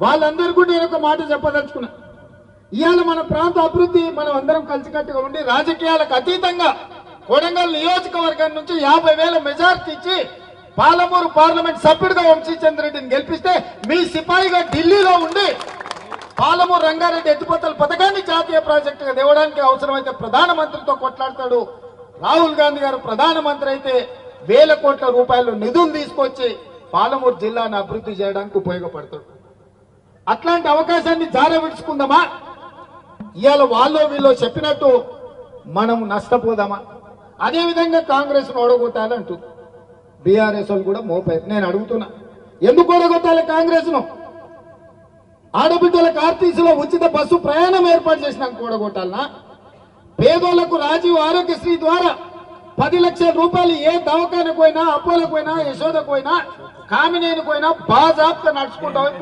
వాళ్ళందరూ కూడా నేను ఒక మాట చెప్పదలుచుకున్నా. ఇవాళ మన ప్రాంత అభివృద్ధి మనం అందరం కలిసికట్టుగా ఉండి రాజకీయాలకు అతీతంగా కొడంగల్ నియోజకవర్గం నుంచి 50,000 మెజార్టీ ఇచ్చి పాలమూరు పార్లమెంట్ సభ్యుడిగా వంశీచంద్రెడ్డిని గెలిపిస్తే మీ సిపాయిగా ఢిల్లీలో ఉండి పాలమూరు రంగారెడ్డి ఎత్తిపోతల పథకాన్ని జాతీయ ప్రాజెక్టుగా తేవడానికి అవసరమైతే ప్రధానమంత్రితో కొట్లాడతాడు. రాహుల్ గాంధీ గారు ప్రధానమంత్రి అయితే వేల కోట్ల రూపాయలు నిధులు తీసుకొచ్చి పాలమూరు జిల్లాను అభివృద్ధి చేయడానికి ఉపయోగపడతాడు. అట్లాంటి అవకాశాన్ని జారవిడుచుకుందామా? ఇవాళ వాళ్ళు వీళ్ళు చెప్పినట్టు మనం నష్టపోదామా? అదేవిధంగా కాంగ్రెస్ ఓడగొట్టాలంటుంది. బీఆర్ఎస్ వాళ్ళు కూడా మోపారు. నేను అడుగుతున్నా, ఎందుకు ఓడగొట్టాలి కాంగ్రెస్ ను? ఆడబిడ్డలకు ఆర్టీసీలో ఉచిత బస్సు ప్రయాణం ఏర్పాటు చేసినాక ఓడగొట్టాలనా? పేదోళ్లకు రాజీవ్ ఆరోగ్యశ్రీ ద్వారా 10 లక్షల రూపాయలు ఏ దవాఖానకు పోయినా, అపోలకు పోయినా, యశోదకు పోయినా, కామినేనికి పోయినా బాజాబ్తా నడుచుకుంటా